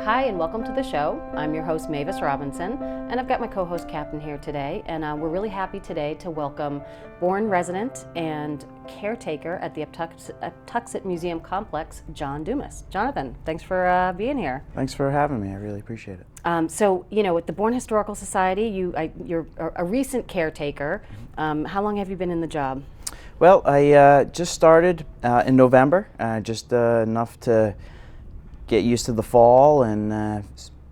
Hi and welcome to the show. I'm your host Mavis Robinson, and I've got my co-host Captain here today, and we're really happy today to welcome Bourne resident and caretaker at the Patuxent Museum Complex, John Dumais. Jonathan, thanks for being here. Thanks for having me. I really appreciate it. So, you know, at the Bourne Historical Society, you're a recent caretaker. How long have you been in the job? Well, I just started in November, just enough to get used to the fall, and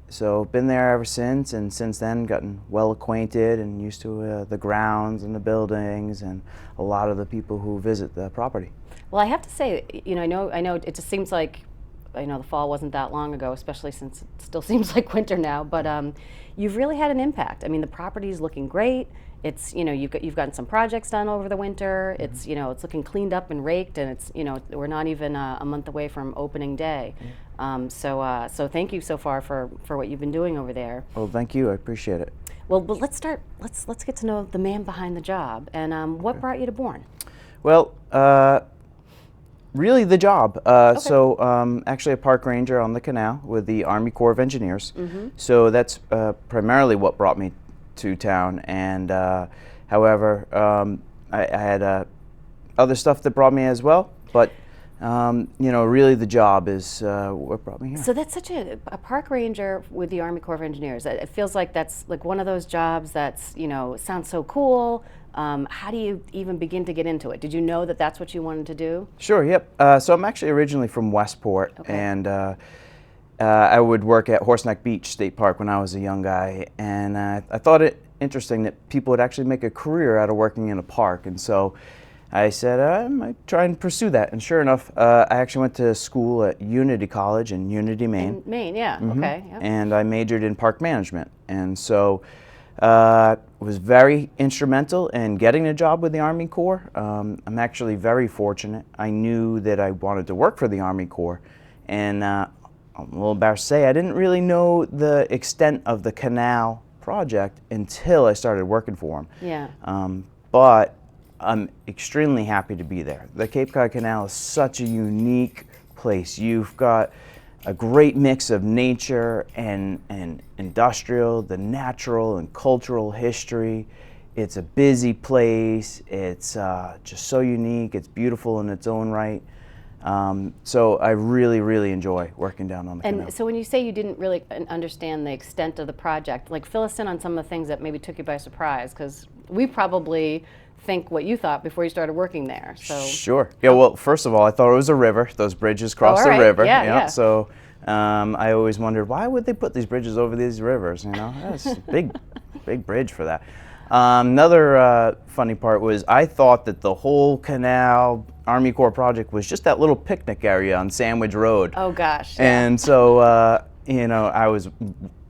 so been there ever since, and since then gotten well acquainted and used to the grounds and the buildings and a lot of the people who visit the property. Well, I have to say, you know, I know it just seems like, I know the fall wasn't that long ago, especially since it still seems like winter now, but you've really had an impact. I mean, the property is looking great. It's, you know, you've gotten some projects done over the winter. Mm-hmm. It's, you know, it's looking cleaned up and raked, and it's, you know, we're not even a month away from opening day. Mm-hmm. So thank you so far for what you've been doing over there. Well, thank you. I appreciate it. Well, but let's get to know the man behind the job, and what brought you to Bourne? Well, really the job. Okay. So actually a park ranger on the canal with the Army Corps of Engineers. Mm-hmm. So that's primarily what brought me to town, and however I had other stuff that brought me as well, but you know, really the job is what brought me here. So that's such a park ranger with the Army Corps of Engineers. It feels like that's like one of those jobs that's, you know, sounds so cool. How do you even begin to get into it? Did you know that that's what you wanted to do? Sure, yep. So I'm actually originally from Westport, okay. And I would work at Horseneck Beach State Park when I was a young guy, and I thought it interesting that people would actually make a career out of working in a park, and so I said I might try and pursue that, and sure enough, I actually went to school at Unity College in Unity, Maine. In Maine, yeah, mm-hmm. Okay. Yep. And I majored in park management, and so was very instrumental in getting a job with the Army Corps. I'm actually very fortunate. I knew that I wanted to work for the Army Corps, and I'm a little embarrassed to say I didn't really know the extent of the canal project until I started working for them. Yeah. But I'm extremely happy to be there. The Cape Cod Canal is such a unique place. You've got a great mix of nature and industrial, the natural and cultural history. It's a busy place. It's just so unique. It's beautiful in its own right. So I really, really enjoy working down on the canal. And so when you say you didn't really understand the extent of the project, like fill us in on some of the things that maybe took you by surprise, because we probably think what you thought before you started working there. So sure. Yeah, well, first of all, I thought it was a river. Those bridges cross the river. Yeah, yeah. So I always wondered, why would they put these bridges over these rivers? You know, that's a big bridge for that. Another funny part was I thought that the whole canal Army Corps project was just that little picnic area on Sandwich Road. Oh gosh. Yeah. And so you know, I was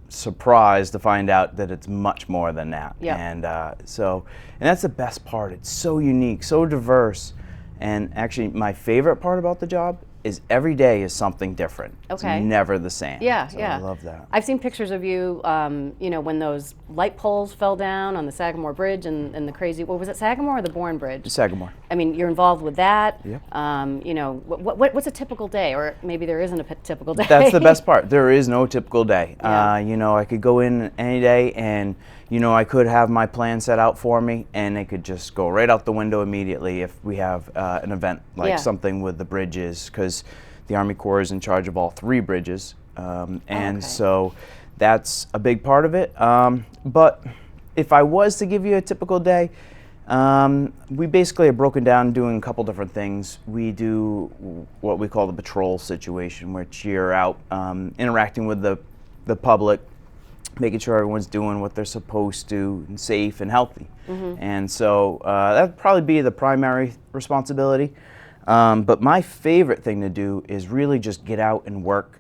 surprised to find out that it's much more than that. Yeah. And and that's the best part. It's so unique, so diverse, and actually my favorite part about the job is every day is something different. Okay. It's never the same. Yeah, so yeah. I love that. I've seen pictures of you, you know, when those light poles fell down on the Sagamore Bridge and the crazy, what was it, Sagamore or the Bourne Bridge? Sagamore. I mean, you're involved with that. Yep. You know, what's a typical day? Or maybe there isn't a typical day. That's the best part. There is no typical day. Yeah. You know, I could go in any day and, you know, I could have my plan set out for me and it could just go right out the window immediately if we have an event like something with the bridges, because the Army Corps is in charge of all 3 bridges, and so that's a big part of it. But if I was to give you a typical day, we basically are broken down doing a couple different things. We do what we call the patrol situation, which you're out interacting with the public, making sure everyone's doing what they're supposed to and safe and healthy. Mm-hmm. And so that'd probably be the primary responsibility. But my favorite thing to do is really just get out and work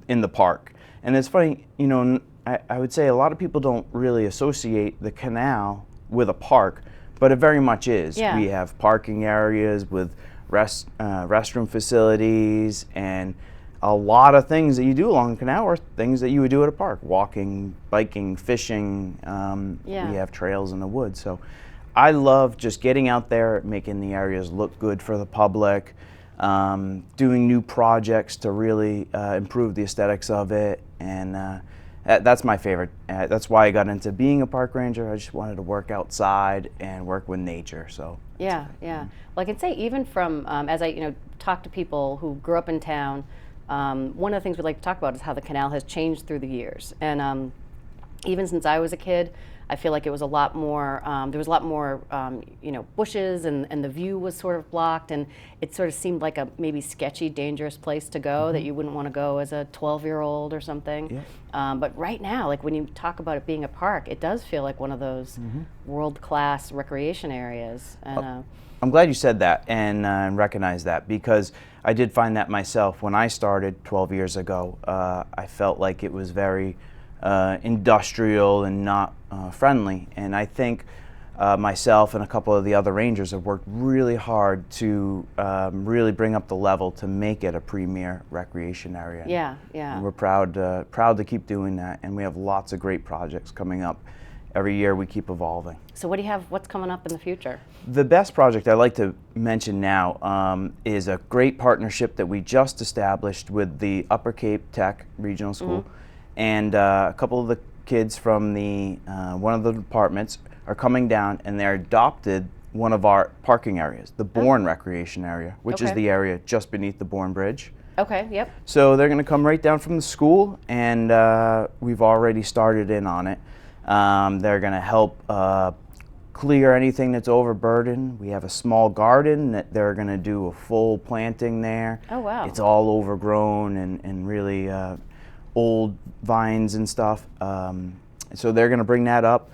in the park. And it's funny, you know, I would say a lot of people don't really associate the canal with a park, but it very much is. Yeah. We have parking areas with restroom facilities, and a lot of things that you do along the canal are things that you would do at a park: walking, biking, fishing. We have trails in the woods. So I love just getting out there, making the areas look good for the public, doing new projects to really improve the aesthetics of it, and that's my favorite. That's why I got into being a park ranger. I just wanted to work outside and work with nature. So yeah, yeah. Well, I can say even from as I talk to people who grew up in town, one of the things we like to talk about is how the canal has changed through the years. And even since I was a kid, I feel like it was a lot more. There was a lot more, bushes, and the view was sort of blocked, and it sort of seemed like a maybe sketchy, dangerous place to go that you wouldn't want to go as a 12-year-old or something. Yeah. But right now, like when you talk about it being a park, it does feel like one of those world-class recreation areas. And I'm glad you said that and recognize that, because I did find that myself when I started 12 years ago. I felt like it was very industrial and not friendly, and I think myself and a couple of the other rangers have worked really hard to really bring up the level to make it a premier recreation area. Yeah, yeah. And we're proud to keep doing that, and we have lots of great projects coming up. Every year we keep evolving. So what do you have? What's coming up in the future? The best project I'd like to mention now is a great partnership that we just established with the Upper Cape Tech Regional School, and a couple of the kids from the one of the departments are coming down, and they're adopted one of our parking areas, the Bourne recreation area, which is the area just beneath the Bourne Bridge. Okay, yep. So they're going to come right down from the school, and we've already started in on it. They're going to help clear anything that's overburdened. We have a small garden that they're going to do a full planting there. Oh, wow. It's all overgrown and really old vines and stuff. So they're going to bring that up.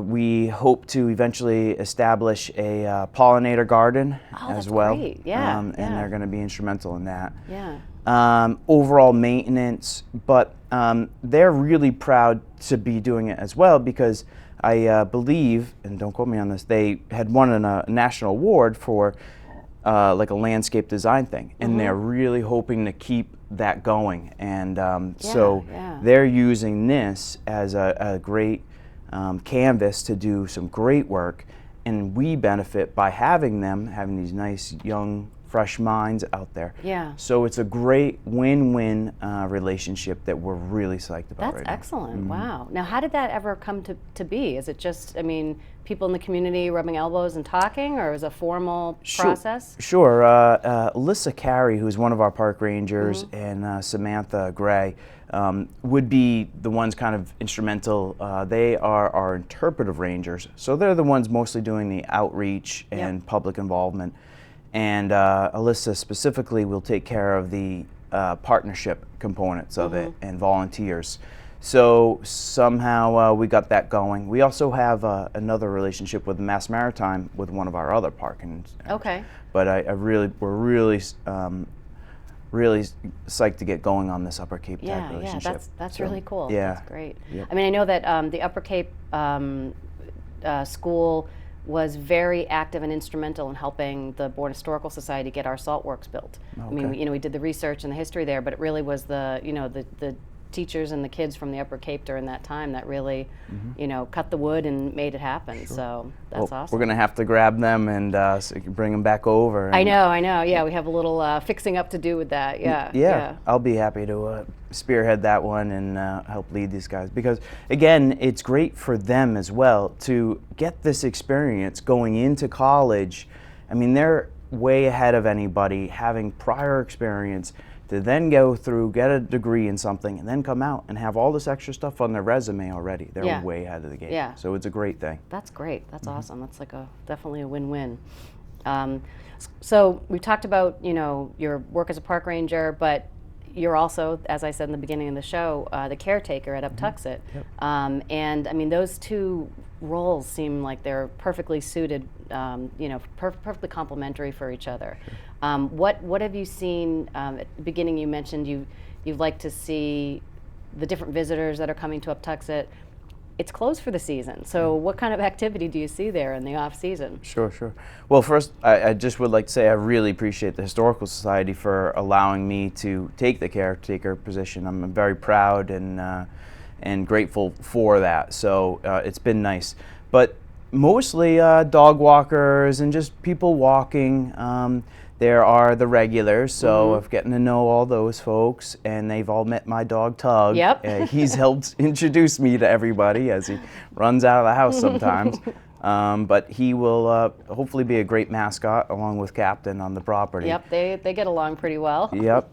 We hope to eventually establish a pollinator garden as well. Great. Yeah, and they're going to be instrumental in that. Yeah. Overall maintenance, but they're really proud to be doing it as well, because I believe, and don't quote me on this, they had won a national award for like a landscape design thing, and they're really hoping to keep that going. And so they're using this as a great canvas to do some great work, and we benefit by having these nice young fresh minds out there. Yeah. So it's a great win-win relationship that we're really psyched about. That's right excellent. Wow. Now, how did that ever come to be? Is it just, people in the community rubbing elbows and talking, or is it a formal process? Sure. Alyssa Carey, who's one of our park rangers, and Samantha Gray would be the ones kind of instrumental. They are our interpretive rangers, so they're the ones mostly doing the outreach and public involvement. And Alyssa specifically will take care of the partnership components of it and volunteers. So somehow we got that going. We also have another relationship with Mass Maritime with one of our other parking. Okay. But we're really psyched to get going on this Upper Cape Tech relationship. Yeah, that's really cool. Yeah. That's great. Yep. I know that the Upper Cape school was very active and instrumental in helping the Bourne Historical Society get our salt works built. Okay. We did the research and the history there, but it really was the teachers and the kids from the Upper Cape during that time that really, cut the wood and made it happen. Sure. So that's awesome. We're going to have to grab them and so you can bring them back over. I know. Yeah, we have a little fixing up to do with that. Yeah. I'll be happy to spearhead that one and help lead these guys, because again, it's great for them as well to get this experience going into college. They're way ahead of anybody, having prior experience, to then go through, get a degree in something, and then come out and have all this extra stuff on their resume already. They're way ahead of the game. Yeah. So it's a great thing. That's great. That's awesome. That's like definitely a win-win. So we talked about, your work as a park ranger, but you're also, as I said in the beginning of the show, the caretaker at Uptuxet. Yep. And those two roles seem like they're perfectly suited, perfectly complementary for each other. Sure. What have you seen? At the beginning, you mentioned you'd like to see the different visitors that are coming to Uptuxet. It's closed for the season, so what kind of activity do you see there in the off season? Sure. Well, first, I just would like to say I really appreciate the Historical Society for allowing me to take the caretaker position. I'm very proud and grateful for that. So it's been nice, but mostly dog walkers and just people walking. there are the regulars, so of getting to know all those folks, and they've all met my dog Tug. Yep. He's helped introduce me to everybody as he runs out of the house sometimes. But he will hopefully be a great mascot along with Captain on the property. Yep, they get along pretty well. Yep.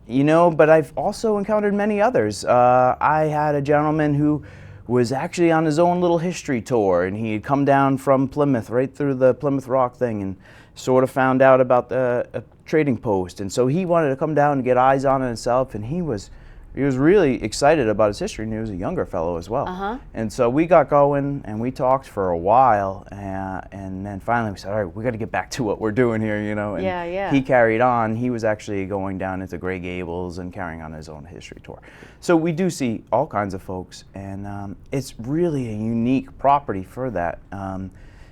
You know, but I've also encountered many others. I had a gentleman who was actually on his own little history tour, and he had come down from Plymouth, right through the Plymouth Rock thing, and sort of found out about a trading post. And so he wanted to come down and get eyes on it himself, and he was really excited about his history, and he was a younger fellow as well. And so we got going, and we talked for a while, and then finally we said, all right, we got to get back to what we're doing here, you know. And he carried on. He was actually going down into Grey Gables and carrying on his own history tour. So we do see all kinds of folks, and it's really a unique property for that.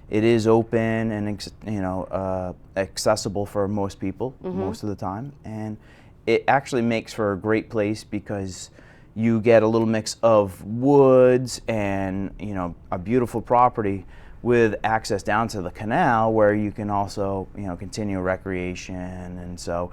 It is open and accessible for most people most of the time, and it actually makes for a great place because you get a little mix of woods and a beautiful property with access down to the canal where you can also continue recreation, and so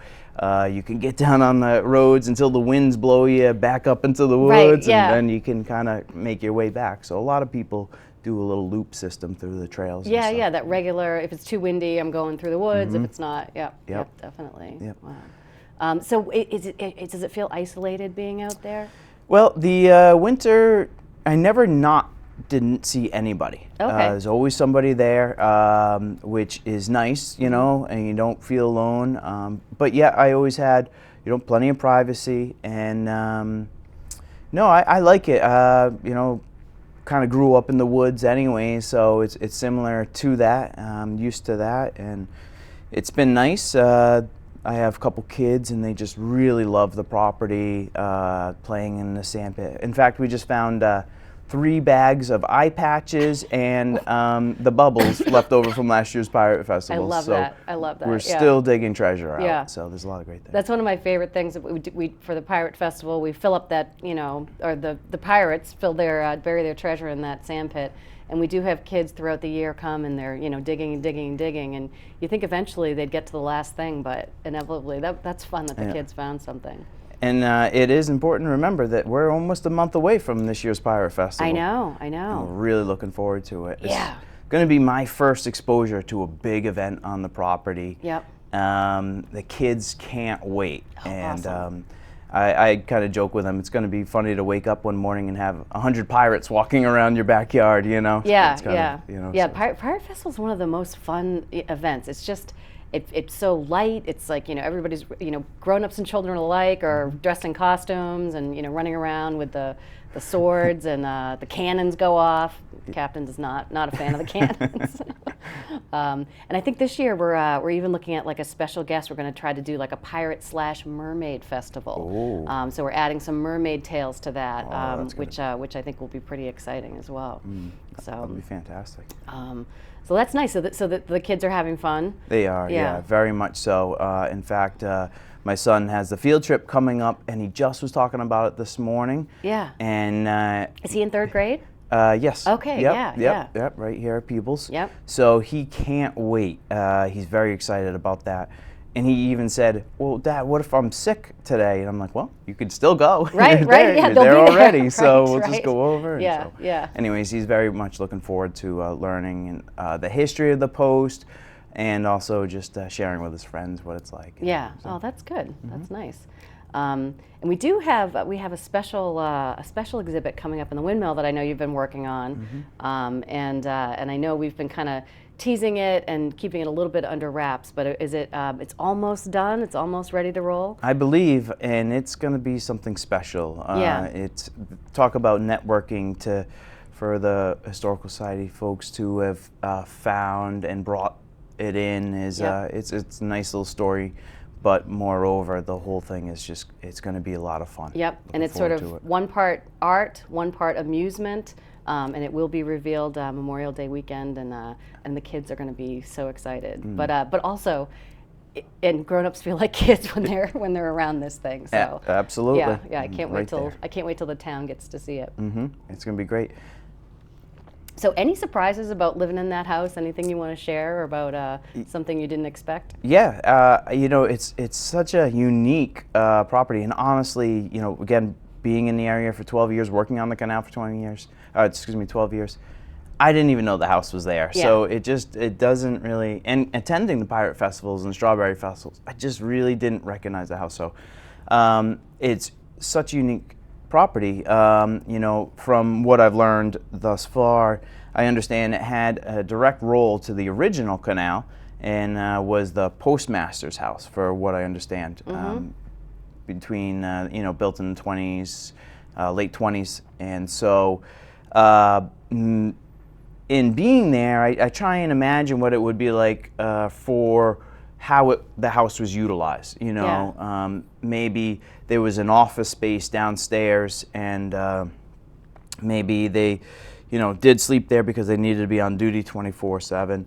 you can get down on the roads until the winds blow you back up into the woods, and then you can kind of make your way back. So a lot of people do a little loop system through the trails. Yeah, that regular, if it's too windy, I'm going through the woods. If it's not, yep, definitely. Yep. Wow. So does it feel isolated being out there? Well, the winter, I never didn't see anybody. Okay. There's always somebody there, which is nice, and you don't feel alone. But yeah, I always had, plenty of privacy, and no, I like it. Kind of grew up in the woods anyway, so it's similar to that. I'm used to that, and it's been nice. I have a couple kids, and they just really love the property, playing in the sandpit. In fact, we just found 3 bags of eye patches and the bubbles left over from last year's Pirate Festival. I love that. I love that. We're still digging treasure out, so there's a lot of great things. That's one of my favorite things that we for the Pirate Festival. We fill up that, or the pirates bury their treasure in that sand pit. And we do have kids throughout the year come, and they're digging and digging and digging, and you think eventually they'd get to the last thing, but inevitably that's fun that the kids found something. And it is important to remember that we're almost a month away from this year's Pirate Festival. I know. And we're really looking forward to it. Yeah. It's going to be my first exposure to a big event on the property. Yep. The kids can't wait. Awesome. I kind of joke with them, it's going to be funny to wake up one morning and have 100 pirates walking around your backyard, Yeah, so. Pirate Festival is one of the most fun events. It's just, it's so light. It's like, everybody's, grown-ups and children alike are dressed in costumes and, running around with the swords, and the cannons go off. The captain is not a fan of the cannons. And I think this year we're even looking at like a special guest. We're going to try to do like a pirate/mermaid festival. So we're adding some mermaid tales to that, which I think will be pretty exciting as well. So that'll be fantastic. So that's nice. So the kids are having fun. They are, yeah, very much so. In fact, my son has the field trip coming up, and he just was talking about it this morning. Yeah. And is he in 3rd grade? Yes. Okay. Yep. Right here at Peebles. Yep. So he can't wait. He's very excited about that. And he even said, "Well, Dad, what if I'm sick today?" And I'm like, "Well, you could still go. Right. You're Right. there. Yeah. You're there already. Right, so we'll right. just go over." Yeah. So. Yeah. Anyways, he's very much looking forward to learning the history of the post, and also just sharing with his friends what it's like. Yeah. So. Oh, that's good. That's nice. And we do have a special exhibit coming up in the windmill that I know you've been working on, and I know we've been kind of teasing it and keeping it a little bit under wraps. But is it? It's almost done. It's almost ready to roll. I believe, and it's going to be something special. It's talk about networking for the Historical Society folks to have found and brought it in is it's a nice little story. But moreover, the whole thing is it's going to be a lot of fun. Yep, and it's sort of one part art, one part amusement, and it will be revealed Memorial Day weekend, and the kids are going to be so excited. But also, and grown-ups feel like kids when they're around this thing. So absolutely. Yeah, I can't wait till the town gets to see it. It's going to be great. So any surprises about living in that house? Anything you want to share about something you didn't expect? Yeah, you know, it's such a unique property, and honestly, you know, again, being in the area for 12 years, working on the canal for 20 years, 12 years, I didn't even know the house was there. Yeah. So it doesn't really, and attending the pirate festivals and strawberry festivals, I just really didn't recognize the house. So it's such a unique property. You know, from what I've learned thus far, I understand it had a direct role to the original canal and was the postmaster's house, for what I understand. Between, you know, built in the 20s, late 20s. And so in being there, I try and imagine what it would be like for how the house was utilized. You know, Yeah. Maybe there was an office space downstairs, and maybe they, you know, did sleep there because they needed to be on duty 24/7.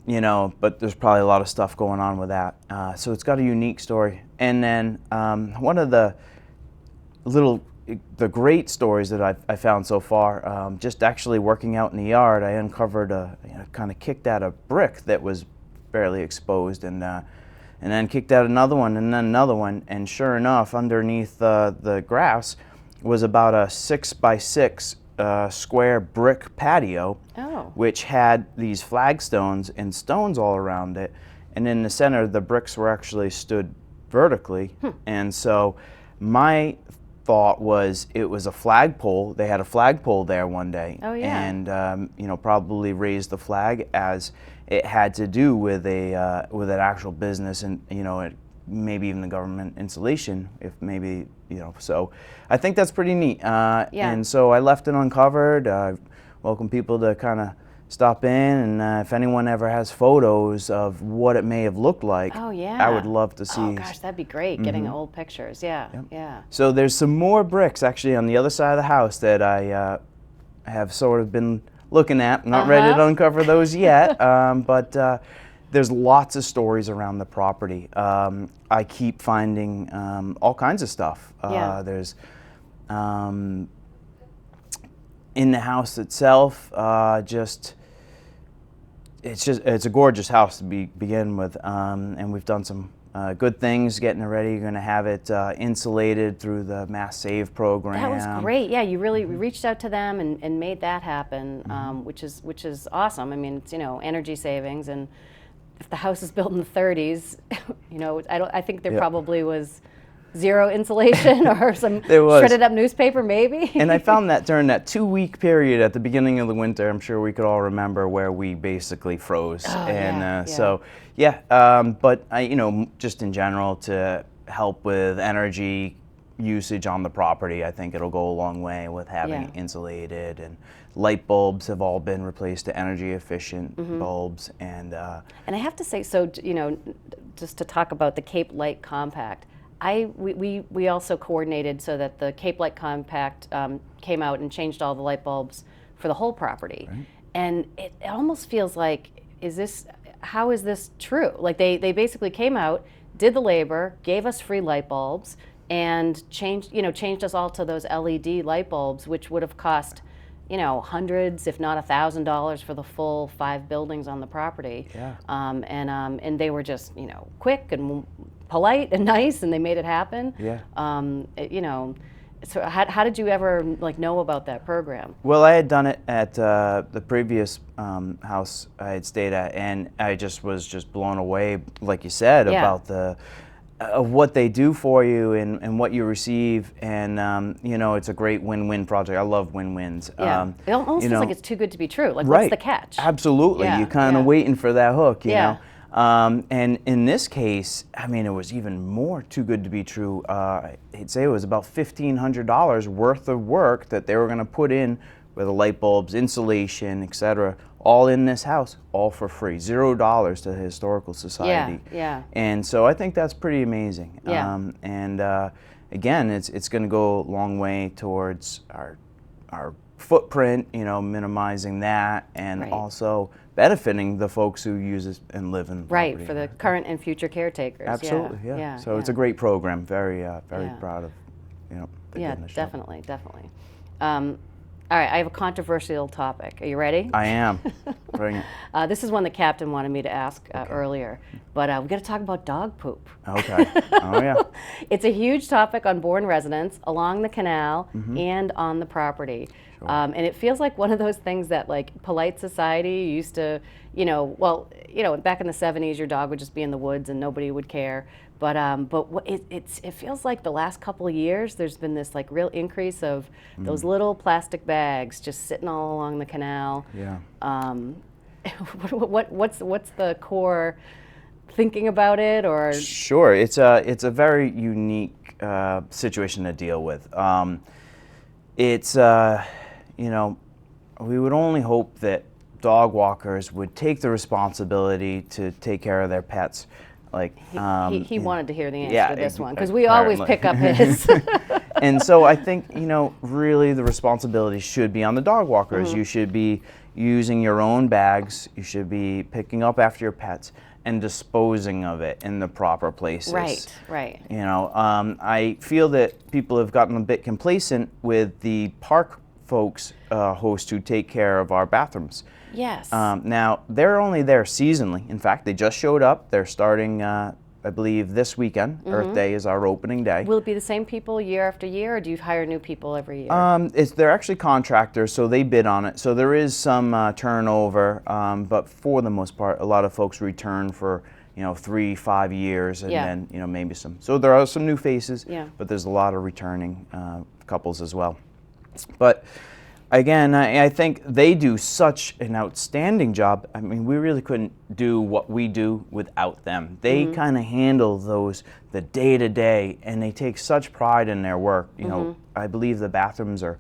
You know, but there's probably a lot of stuff going on with that. So it's got a unique story. And then one of the great stories that I found so far, just actually working out in the yard, I uncovered kind of kicked out a brick that was barely exposed, and then kicked out another one, and then another one, and sure enough, underneath the grass was about a 6x6 square brick patio, which had these flagstones and stones all around it, and in the center the bricks were actually stood vertically. And so my thought was it was a flagpole. They had a flagpole there one day, and you know, probably raised the flag as it had to do with an actual business, and you know, maybe even the government installation, if maybe, you know. So I think that's pretty neat. And so I left it uncovered. Welcome people to kind of stop in, and if anyone ever has photos of what it may have looked like, I would love to see. Oh gosh, that'd be great, getting old pictures. Yeah. So there's some more bricks actually on the other side of the house that I have sort of been looking at. Not ready to uncover those yet, but there's lots of stories around the property. I keep finding all kinds of stuff. There's in the house itself, it's a gorgeous house to begin with, and we've done some good things getting it ready. You're going to have it insulated through the Mass Save program. That was great. Yeah, you really reached out to them and made that happen, which is awesome. I mean, it's, you know, energy savings, and if the house is built in the 30s, you know, I think there probably was zero insulation or some shredded up newspaper maybe. And I found that during that 2-week period at the beginning of the winter, I'm sure we could all remember, where we basically froze. So but you know, just in general, to help with energy usage on the property, I think it'll go a long way with having it insulated, and light bulbs have all been replaced to energy efficient bulbs. And I have to say, so, you know, just to talk about the Cape Light Compact, we also coordinated so that the Cape Light Compact came out and changed all the light bulbs for the whole property. Right. And it almost feels like, how is this true? Like they basically came out, did the labor, gave us free light bulbs, and changed us all to those LED light bulbs, which would have cost, you know, hundreds, if not $1,000 for the full 5 buildings on the property. And they were just, you know, quick and polite and nice, and they made it happen. You know, so how did you ever know about that program? Well, I had done it at the previous house I had stayed at, and I was just blown away, like you said, about the what they do for you and what you receive, and you know, it's a great win-win project. I love win-wins. It almost feels like it's too good to be true. Like, right. What's the catch? Absolutely. You're kind of waiting for that hook, you know. And in this case, I mean, it was even more too good to be true. I'd say it was about $1,500 worth of work that they were going to put in with the light bulbs, insulation, etc., all in this house, all for free, $0 to the Historical Society. And so I think that's pretty amazing. Again, it's going to go a long way towards our footprint, you know, minimizing that, and also benefiting the folks who use it and live in the property. For the current and future caretakers. Absolutely, So it's a great program. Very proud of, you know. Definitely. All right, I have a controversial topic. Are you ready? I am. Bring it. This is one the captain wanted me to ask earlier, but we got to talk about dog poop. Okay. Oh yeah. It's a huge topic on Bourne residents along the canal and on the property. And it feels like one of those things that, like, polite society used to, back in the 70s, your dog would just be in the woods and nobody would care. But it feels like the last couple of years there's been this, like, real increase of those little plastic bags just sitting all along the canal. Yeah. What's the core thinking about it, or? Sure. It's a very unique situation to deal with. We would only hope that dog walkers would take the responsibility to take care of their pets. Like he wanted to hear the answer to this one, because we apparently. always pick up his. And so I think, really the responsibility should be on the dog walkers. You should be using your own bags. You should be picking up after your pets and disposing of it in the proper places. Right. I feel that people have gotten a bit complacent with the park folks, hosts who take care of our bathrooms. Yes. Now, they're only there seasonally. In fact, they just showed up. They're starting, I believe, this weekend. Earth Day is our opening day. Will it be the same people year after year, or do you hire new people every year? They're actually contractors, so they bid on it. So there is some turnover, but for the most part, a lot of folks return for 3-5 years, and then maybe some. So there are some new faces, but there's a lot of returning couples as well. But again, I think they do such an outstanding job. I mean, we really couldn't do what we do without them. They kind of handle the day-to-day, and they take such pride in their work. I believe the bathrooms are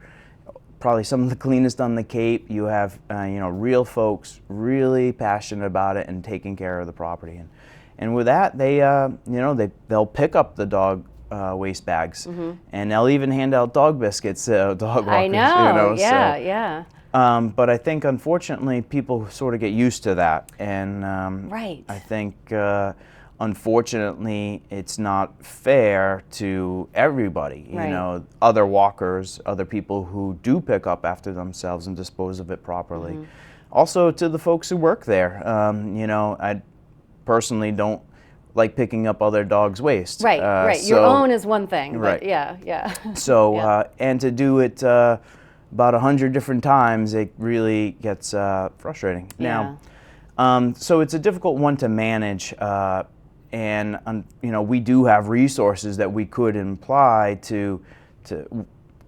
probably some of the cleanest on the Cape. You have, real folks really passionate about it and taking care of the property. And with that, they'll pick up the dog waste bags, and they'll even hand out dog biscuits to dog walkers. I know, yeah. But I think, unfortunately, people sort of get used to that, and I think, unfortunately, it's not fair to everybody. Other walkers, other people who do pick up after themselves and dispose of it properly. Also, to the folks who work there. I personally don't like picking up other dogs' waste. Right. Your own is one thing, but yeah. So, and to do it about 100 different times, it really gets frustrating. Now, so it's a difficult one to manage, and we do have resources that we could apply to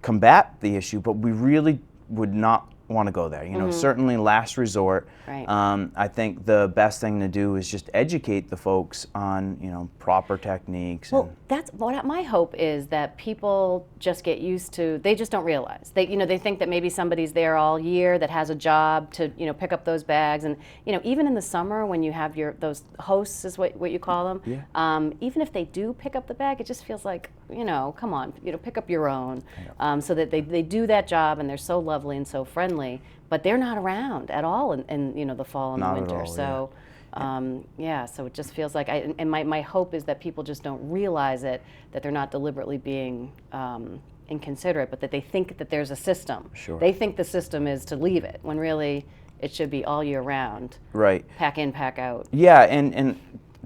combat the issue, but we really would not want to go there. Certainly last resort. Right. I think the best thing to do is just educate the folks on proper techniques. Well, that's what my hope is, that people just get used to. They just don't realize. They think that maybe somebody's there all year that has a job to pick up those bags, and even in the summer when you have those hosts is what you call them. Yeah. Even if they do pick up the bag, it just feels like come on, pick up your own. So that they do that job, and they're so lovely and so friendly, but they're not around at all in the fall and Not the winter. at all, So it just feels like my hope is that people just don't realize it, that they're not deliberately being inconsiderate, but that they think that there's a system. Sure. They think the system is to leave it, when really it should be all year round. Right. Pack in, pack out. Yeah, and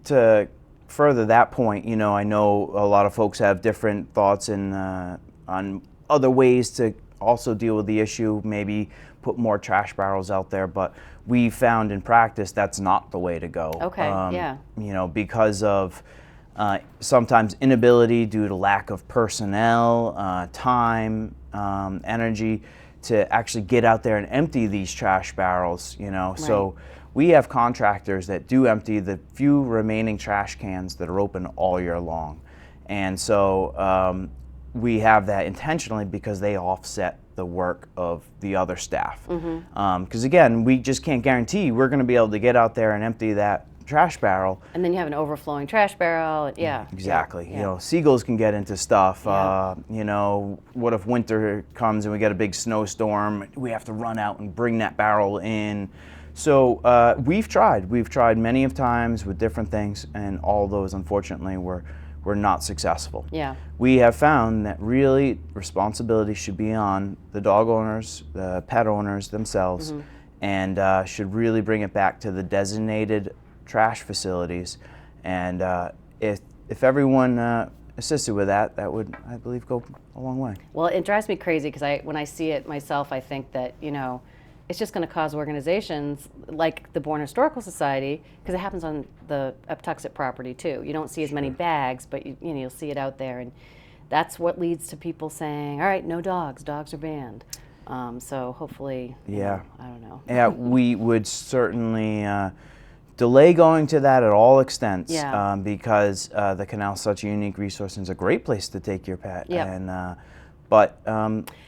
to further that point, I know a lot of folks have different thoughts on other ways to also deal with the issue, maybe put more trash barrels out there, but we found in practice that's not the way to go. Okay, Because of sometimes inability due to lack of personnel, time, energy to actually get out there and empty these trash barrels, So we have contractors that do empty the few remaining trash cans that are open all year long. And so we have that intentionally because they offset the work of the other staff. Because again, we just can't guarantee we're going to be able to get out there and empty that trash barrel. And then you have an overflowing trash barrel. Exactly. Seagulls can get into stuff. What if winter comes and we get a big snowstorm? We have to run out and bring that barrel in. So we've tried many of times with different things, and all those unfortunately were we're not successful. Yeah. We have found that really responsibility should be on the dog owners, the pet owners themselves, and should really bring it back to the designated trash facilities. And if everyone assisted with that, that would, I believe, go a long way. Well, it drives me crazy because when I see it myself, I think that, you know, it's just going to cause organizations like the Bourne Historical Society, because it happens on the Uptuxet property too. You don't see as many bags, but you know, you'll see it out there, and that's what leads to people saying, "All right, no dogs. Dogs are banned." So hopefully, you know, I don't know. Yeah, we would certainly delay going to that at all extents, because the canal is such a unique resource and it's a great place to take your pet. And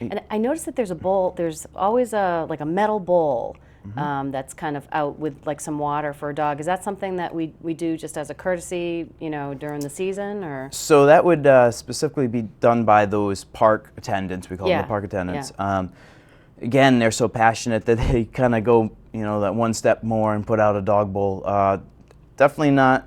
and I noticed that there's a bowl. There's always like a metal bowl that's kind of out with like some water for a dog. Is that something that we do just as a courtesy, you know, during the season, or? So that would specifically be done by those park attendants. We call them the park attendants. Again, they're so passionate that they kind of go, you know, that one step more and put out a dog bowl. Definitely not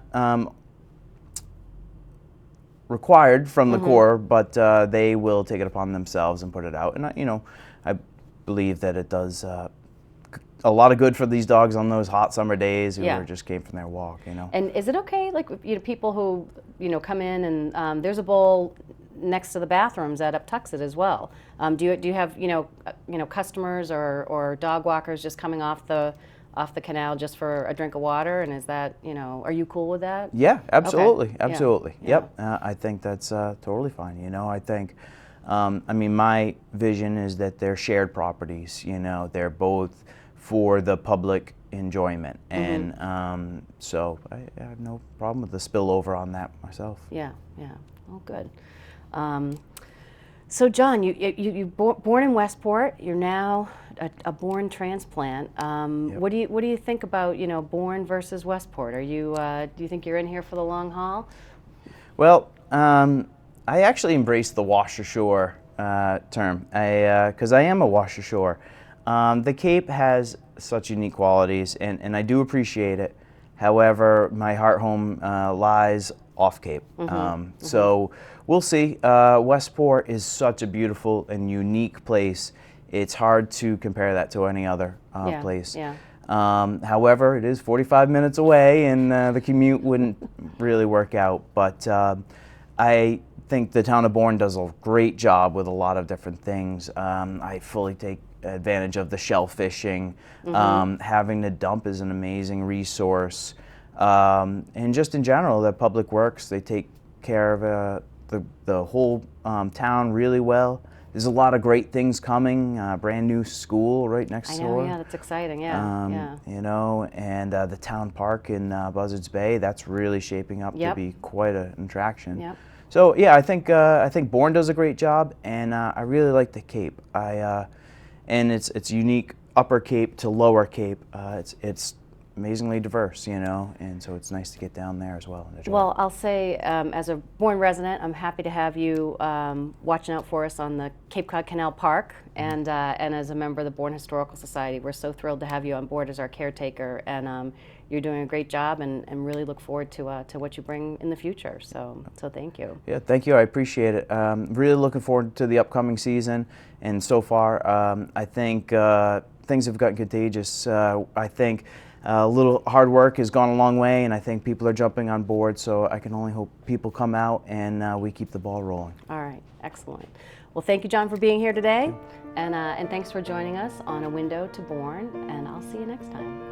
required from the Corps, but they will take it upon themselves and put it out. And you know, I believe that it does a lot of good for these dogs on those hot summer days who just came from their walk. You know. And is it okay, like, you know, people who, you know, come in and there's a bowl next to the bathrooms at Uptuxet as well. Do you have you know customers or dog walkers just coming off the canal just for a drink of water, and is that, you know, are you cool with that? Yeah, absolutely, Okay. absolutely. Yeah. Yep, I think that's totally fine. You know, I think, I mean, my vision is that they're shared properties. You know, they're both for the public enjoyment, and so I have no problem with the spillover on that myself. Yeah, yeah. Oh, good. So, John, you born in Westport. You're now a Bourne transplant. What do you think about, you know, Bourne versus Westport? Are you do you think you're in here for the long haul? Well, I actually embrace the wash ashore term, because I am a wash ashore. The Cape has such unique qualities, and I do appreciate it. However, my heart home lies off Cape. So we'll see. Westport is such a beautiful and unique place. It's hard to compare that to any other place. Yeah. However, it is 45 minutes away, and the commute wouldn't really work out. But I think the town of Bourne does a great job with a lot of different things. I fully take advantage of the shellfishing. Having the dump is an amazing resource. And just in general, the public works, they take care of the whole town really well. There's a lot of great things coming, brand new school right next door. Yeah, that's exciting, yeah. You know, and the town park in Buzzards Bay, that's really shaping up to be quite an attraction. Yep. So yeah, I think Bourne does a great job, and I really like the Cape. And it's unique upper Cape to lower Cape. It's amazingly diverse, you know, and so it's nice to get down there as well and enjoy. Well, I'll say, as a Bourne resident, I'm happy to have you watching out for us on the Cape Cod Canal Park, and as a member of the Bourne Historical Society, we're so thrilled to have you on board as our caretaker, and you're doing a great job, and really look forward to what you bring in the future. So thank you. Yeah, thank you. I appreciate it. Really looking forward to the upcoming season, and so far, I think things have gotten contagious. I think a little hard work has gone a long way, and I think people are jumping on board, so I can only hope people come out and we keep the ball rolling. All right, excellent. Well, thank you, John, for being here today, and thanks for joining us on A Window to Bourne, and I'll see you next time.